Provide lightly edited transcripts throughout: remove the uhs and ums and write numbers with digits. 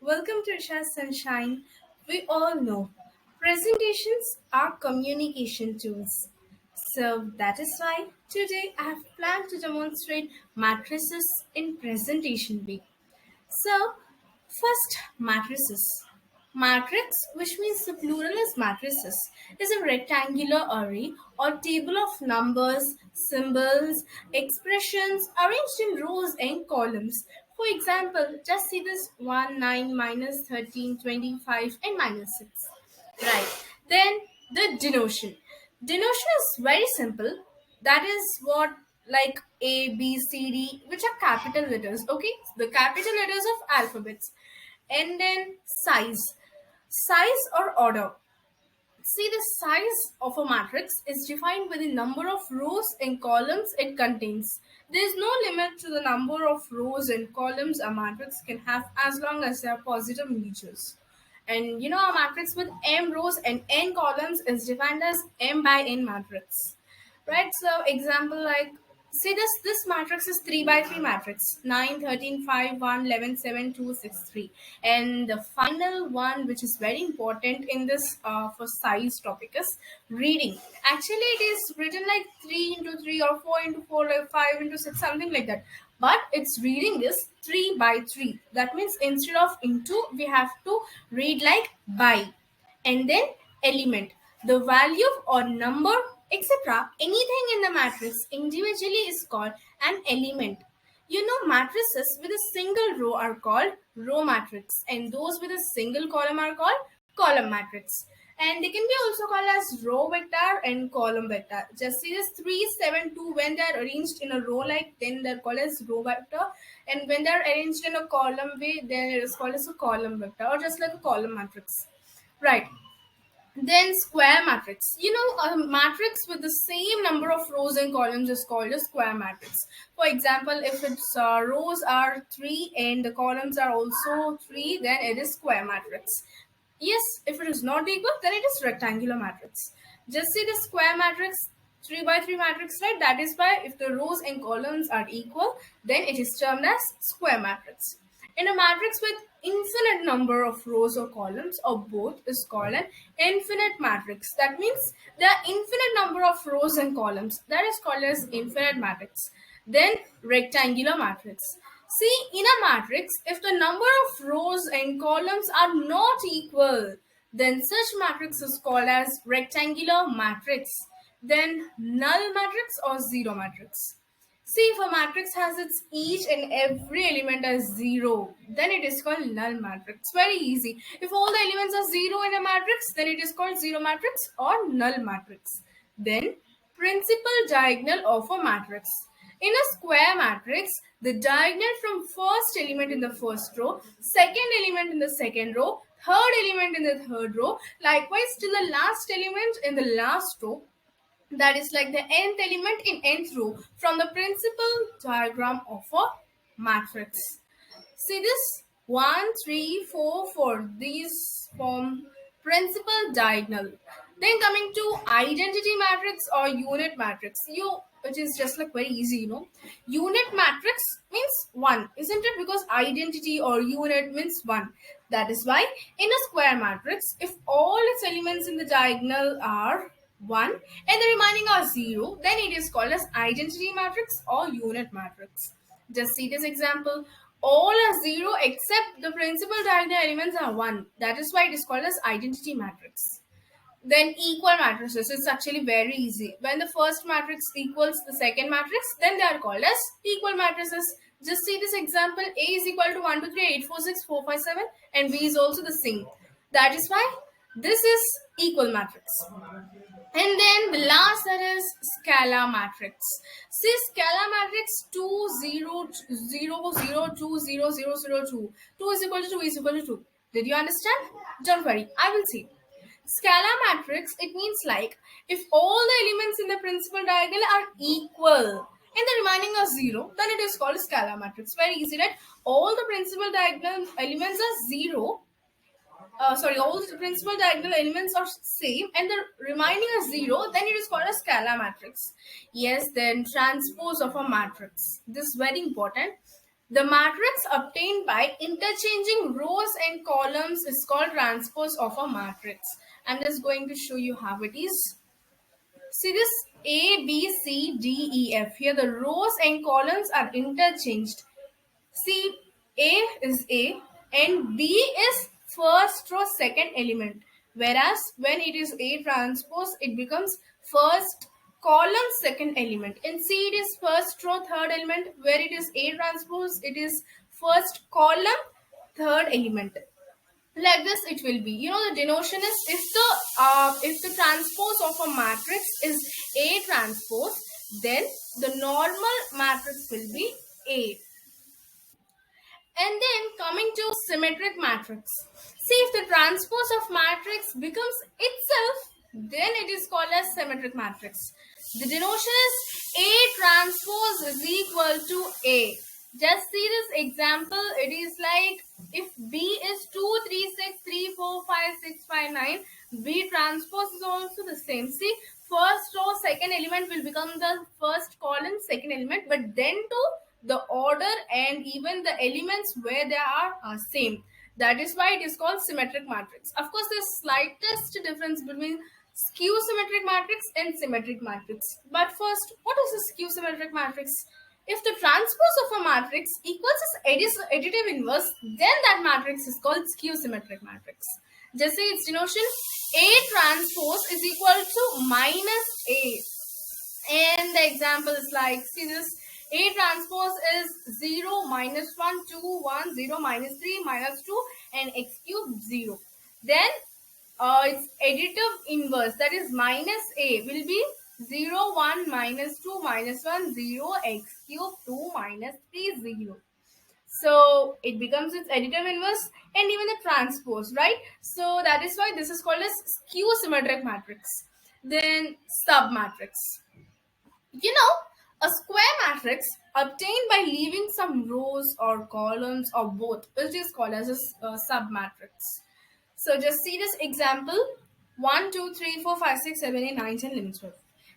Welcome to Usha's Sunshine. We all know presentations are communication tools. So that is why today I have planned to demonstrate matrices in presentation way. So, first, matrices. Matrix, which means the plural is matrices, is a rectangular array or table of numbers, symbols, expressions arranged in rows and columns. For example, just see this 1, 9, minus 13, 25, and minus 6. Right. Then the denotion. Denotion is very simple. That is what like A, B, C, D, which are capital letters. Okay, the capital letters of alphabets. And then size. Size or order. See, the size of a matrix is defined by the number of rows and columns it contains. There is no limit to the number of rows and columns a matrix can have as long as they are positive integers. And a matrix with m rows and n columns is defined as m by n matrix. Right? So, example like see this matrix is 3 by 3 matrix 9, 13, 5, 1, 11, 7, 2, 6, 3. And the final one, which is very important in this for size topic, is reading. Actually, it is written like 3 into 3 or 4 into 4 or 5 into 6, something like that. But its reading is 3 by 3. That means instead of into, we have to read like by. And then element, the value or number, etc. Anything in the matrix individually is called an element. Matrices with a single row are called row matrix, and those with a single column are called column matrix. And they can be also called as row vector and column vector. Just see this 3, 7, 2, when they are arranged in a row like, then they're called as row vector. And when they're arranged in a column way, then it is called as a column vector, or just like a column matrix. Right. Then square matrix. A matrix with the same number of rows and columns is called a square matrix. For example, if its rows are 3 and the columns are also 3, then it is square matrix. Yes, if it is not equal, then it is rectangular matrix. Just see the square matrix, 3 by 3 matrix, right? That is why if the rows and columns are equal, then it is termed as square matrix. In a matrix with infinite number of rows or columns or both is called an infinite matrix. That means there are infinite number of rows and columns. That is called as infinite matrix. Then rectangular matrix. See, in a matrix, if the number of rows and columns are not equal, then such matrix is called as rectangular matrix. Then null matrix or zero matrix. See, if a matrix has its each and every element as 0, then it is called null matrix. Very easy. If all the elements are 0 in a matrix, then it is called zero matrix or null matrix. Then, principal diagonal of a matrix. In a square matrix, the diagonal from first element in the first row, second element in the second row, third element in the third row, likewise to the last element in the last row, that is like the nth element in nth row from the principal diagram of a matrix. See this 1, 3, 4, 4. These form principal diagonal. Then coming to identity matrix or unit matrix. Which is just like very easy. Unit matrix means 1, isn't it? Because identity or unit means 1. That is why in a square matrix, if all its elements in the diagonal are 1 and the remaining are 0, then it is called as identity matrix or unit matrix. Just see this example. All are 0 except the principal diagonal elements are 1. That is why it is called as identity matrix. Then equal matrices. It's actually very easy. When the first matrix equals the second matrix, then they are called as equal matrices. Just see this example. A is equal to 1, 2, 3, 8, 4, 6, 4, 5, 7, and B is also the same. That is why this is equal matrix. And then the last, that is scalar matrix. See, scalar matrix 2, 0, 0, 0, 2, 0, 0, 0, 2. 2 is equal to 2 is equal to 2. Did you understand? Don't worry, I will see. Scalar matrix, it means like if all the elements in the principal diagonal are equal and the remaining are 0, then it is called a scalar matrix. Very easy, right? All the principal diagonal elements are 0. All the principal diagonal elements are same and the remaining are 0, then it is called a scalar matrix. Yes, then transpose of a matrix. This is very important. The matrix obtained by interchanging rows and columns is called transpose of a matrix. I'm just going to show you how it is. See this A, B, C, D, E, F. Here the rows and columns are interchanged. See, A is A and B is first row second element. Whereas when it is A transpose, it becomes first column second element. In C, it is first row third element. Where it is A transpose, it is first column third element. Like this it will be. You know, the denotation is if the transpose of a matrix is A transpose, then the normal matrix will be A. And then coming to symmetric matrix. See, if the transpose of matrix becomes itself, then it is called as symmetric matrix. The denotation is A transpose is equal to A. Just see this example. It is like if B is 2, 3, 6, 3, 4, 5, 6, 5, 9, B transpose is also the same. See, first row second element will become the first column second element, but then to the order and even the elements where they are same. That is why it is called symmetric matrix. Of course, there's slightest difference between skew symmetric matrix and symmetric matrix. But first, what is a skew symmetric matrix? If the transpose of a matrix equals its additive inverse, then that matrix is called skew symmetric matrix. Just say its denotation, A transpose is equal to minus A. And the example is like, see this, A transpose is 0, minus 1, 2, 1, 0, minus 3, minus 2, and x cube 0. Then its additive inverse, that is minus A, will be 0, 1, minus 2, minus 1, 0, x cube 2, minus 3, 0. So it becomes its additive inverse and even the transpose, right? So that is why this is called as skew symmetric matrix. Then submatrix. You know, a square matrix obtained by leaving some rows or columns or both is called as a submatrix. So just see this example. 1, 2, 3, 4, 5, 6, 7, 8, 9, 10, 11, 12.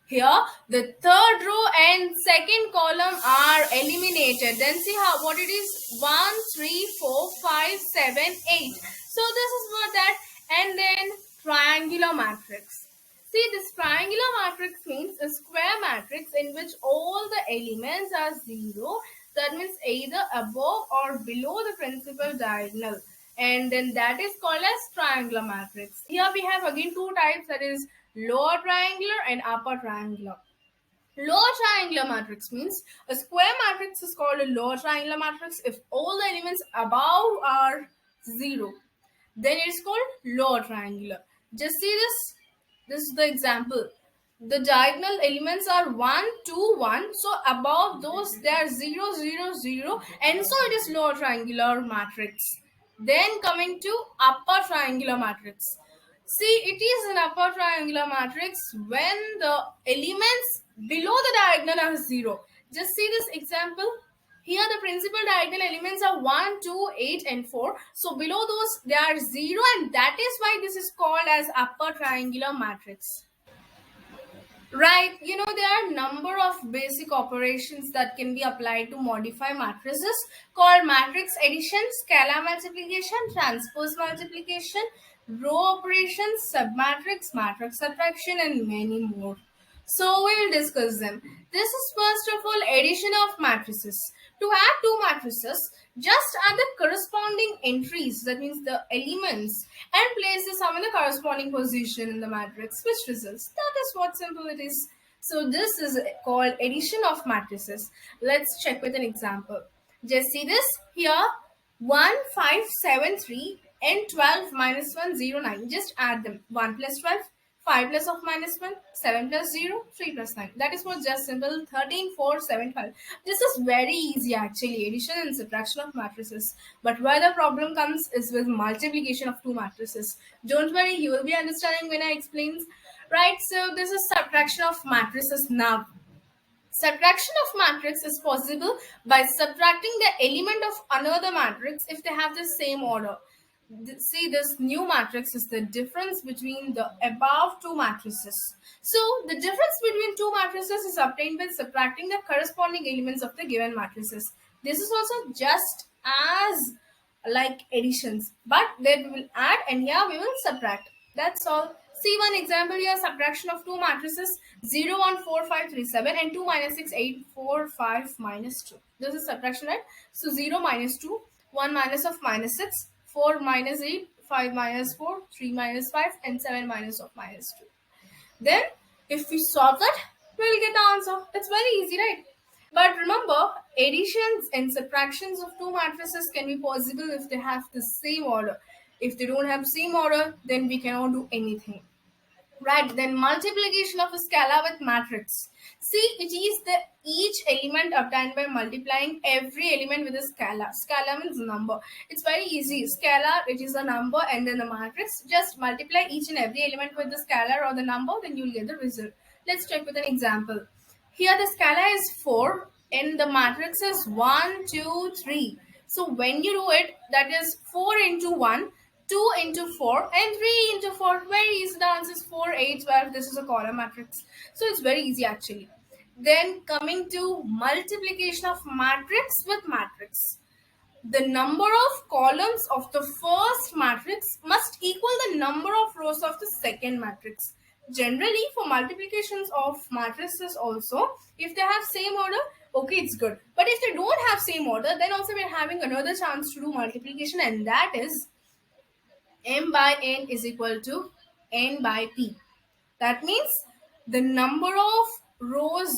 Here, the third row and second column are eliminated. Then see how what it is. 1, 3, 4, 5, 7, 8. So this is what that. And then triangular matrix. See, this triangular matrix means a square matrix in which all the elements are 0. That means either above or below the principal diagonal. And then that is called as triangular matrix. Here we have again two types, that is lower triangular and upper triangular. Lower triangular matrix means a square matrix is called a lower triangular matrix if all the elements above are 0. Then it's called lower triangular. Just see this. This is the example. The diagonal elements are 1, 2, 1. So above those they are 0, 0, 0. And so it is lower triangular matrix. Then coming to upper triangular matrix. See, it is an upper triangular matrix when the elements below the diagonal are 0. Just see this example. Here the principal diagonal elements are 1, 2, 8 and 4. So below those they are 0 and that is why this is called as upper triangular matrix. Right, you know, there are a number of basic operations that can be applied to modify matrices called matrix addition, scalar multiplication, transpose multiplication, row operations, submatrix, matrix subtraction, and many more. So we will discuss them. This is first of all addition of matrices. To add two matrices, just add the corresponding entries, that means the elements, and place the sum in the corresponding position in the matrix, which results. That is what simple it is. So this is called addition of matrices. Let's check with an example. Just see this here. 1, 5, 7, 3 and 12 minus 1, 0, 9. Just add them. 1 plus 12. 5 plus of minus 1, 7 plus 0, 3 plus 9. That is for just simple 13, 4, 7, 5. This is very easy actually, addition and subtraction of matrices. But where the problem comes is with multiplication of two matrices. Don't worry, you will be understanding when I explain. Right, so this is subtraction of matrices now. Subtraction of matrix is possible by subtracting the element of another matrix if they have the same order. See, this new matrix is the difference between the above two matrices. So the difference between two matrices is obtained by subtracting the corresponding elements of the given matrices. This is also just as like additions, but then we will add and here we will subtract. That's all. See one example here: subtraction of two matrices 0, 1, 4, 5, 3, 7 and 2 minus 6, 8, 4, 5, minus 2. This is subtraction, right? So 0 minus 2, 1 minus of minus 6, 4 minus 8, 5 minus 4, 3 minus 5 and 7 minus of minus 2. Then if we solve that, we'll get the answer. It's very easy, right? But remember, additions and subtractions of two matrices can be possible if they have the same order. If they don't have same order, then we cannot do anything. Right, then multiplication of a scalar with matrix. See, it is the each element obtained by multiplying every element with a scalar. Scalar means number. It's very easy. Scalar, it is a number and then the matrix. Just multiply each and every element with the scalar or the number, then you'll get the result. Let's check with an example. Here the scalar is 4 and the matrix is 1, 2, 3. So when you do it, that is 4 into 1, 2 into 4 and 3 into 4. Very easy. The answer is 4, 8, 12. This is a column matrix. So it's very easy actually. Then coming to multiplication of matrix with matrix. The number of columns of the first matrix must equal the number of rows of the second matrix. Generally, for multiplications of matrices also, if they have same order, okay, it's good. But if they don't have same order, then also we're having another chance to do multiplication, and that is m by n is equal to n by p. That means the number of rows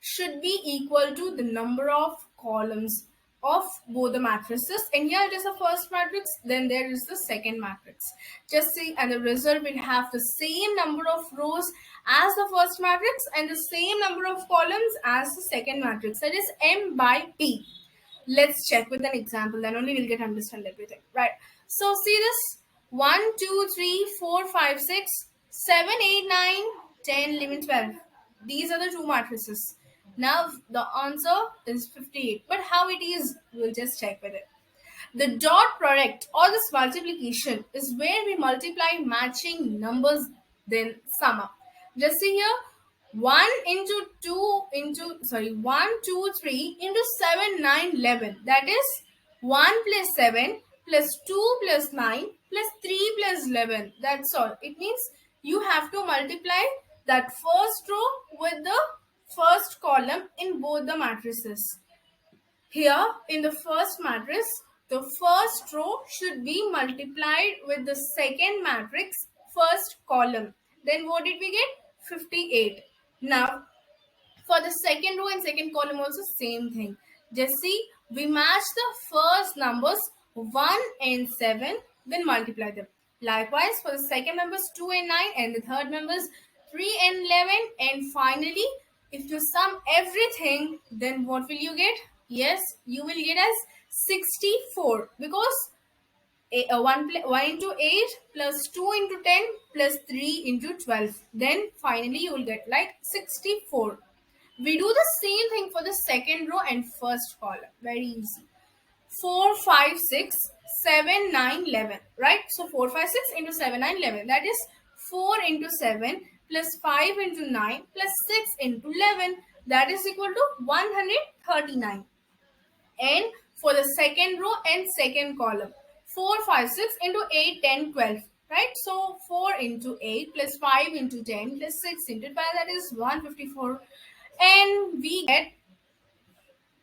should be equal to the number of columns of both the matrices. And here it is the first matrix, then there is the second matrix. Just see, and the result will have the same number of rows as the first matrix and the same number of columns as the second matrix. That is m by p. Let's check with an example, then only we'll get understand everything. Right. So see this 1, 2, 3, 4, 5, 6, 7, 8, 9, 10, 11, 12. These are the two matrices. Now the answer is 58. But how it is, we'll just check with it. The dot product or this multiplication is where we multiply matching numbers, then sum up. Just see here, 1 into 2 into, 1, 2, 3 into 7, 9, 11. That is 1 plus 7 plus 2 plus 9 plus 3 plus 11. That's all. It means you have to multiply that first row with the first column in both the matrices. Here in the first matrix, the first row should be multiplied with the second matrix first column. Then what did we get? 58. Now for the second row and second column also same thing. Just see, we match the first numbers 1 and 7, then multiply them. Likewise for the second numbers 2 and 9 and the third numbers 3 and 11, and finally if you sum everything, then what will you get? Yes, you will get as 64, because 1 into 8 plus 2 into 10 plus 3 into 12. Then finally you will get like 64. We do the same thing for the second row and first column. Very easy. 4, 5, 6, 7, 9, 11. Right? So 4, 5, 6 into 7, 9, 11. That is 4 into 7 plus 5 into 9 plus 6 into 11. That is equal to 139. And for the second row and second column, 4, 5, 6 into 8, 10, 12. Right? So 4 into 8 plus 5 into 10 plus 6 into 12. That is 154. And we get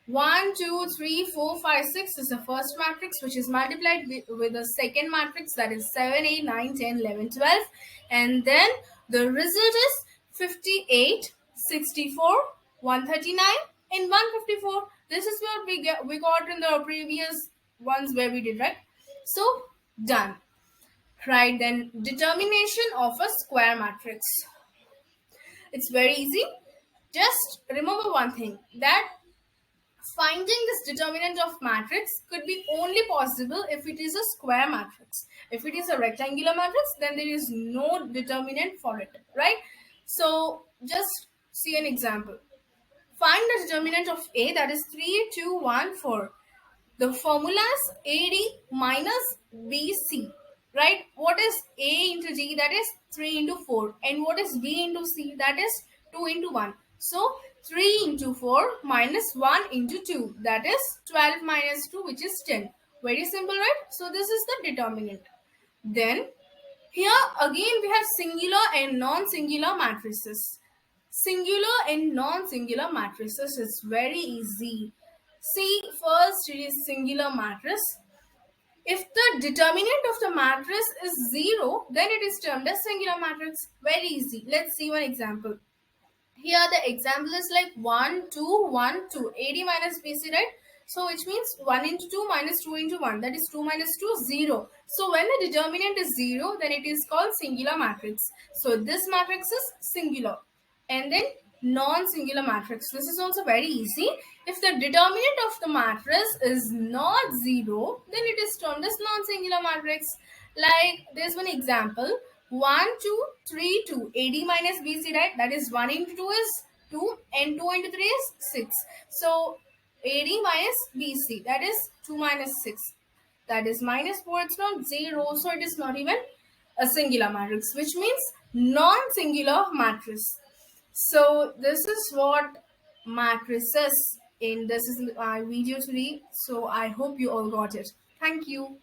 1, 2, 3, 4, 5, 6 is the first matrix, which is multiplied with the second matrix, that is 7, 8, 9, 10, 11, 12. And then the result is 58, 64, 139 and 154. This is what we got in the previous ones where we did, right? So done. Right, then determination of a square matrix. It's very easy. Just remember one thing, that finding this determinant of matrix could be only possible if it is a square matrix. If it is a rectangular matrix, then there is no determinant for it, right? So just see an example. Find the determinant of A, that is 3, 2, 1, 4. The formula is AD minus BC, right? What is A into D? That is 3 into 4. And what is B into C? That is 2 into 1. So 3 into 4 minus 1 into 2, that is 12 minus 2, which is 10. Very simple, right? So this is the determinant. Then here again we have singular and non-singular matrices. Singular and non-singular matrices is very easy. See, first it is singular matrix. If the determinant of the matrix is 0, then it is termed as singular matrix. Very easy. Let's see one example. Here the example is like 1, 2, 1, 2. AD minus BC, right? So which means 1 into 2 minus 2 into 1. That is 2 minus 2, 0. So when the determinant is 0, then it is called singular matrix. So this matrix is singular. And then non-singular matrix. This is also very easy. If the determinant of the matrix is not 0, then it is termed as non-singular matrix. Like there's one example. 1, 2, 3, 2. AD minus BC, right? That is 1 into 2 is 2 and 2 into 3 is 6. So AD minus BC, that is 2 minus 6. That is minus 4. It's not 0. So it is not even a singular matrix, which means non-singular matrix. So this is what matrices in this is my video today. So I hope you all got it. Thank you.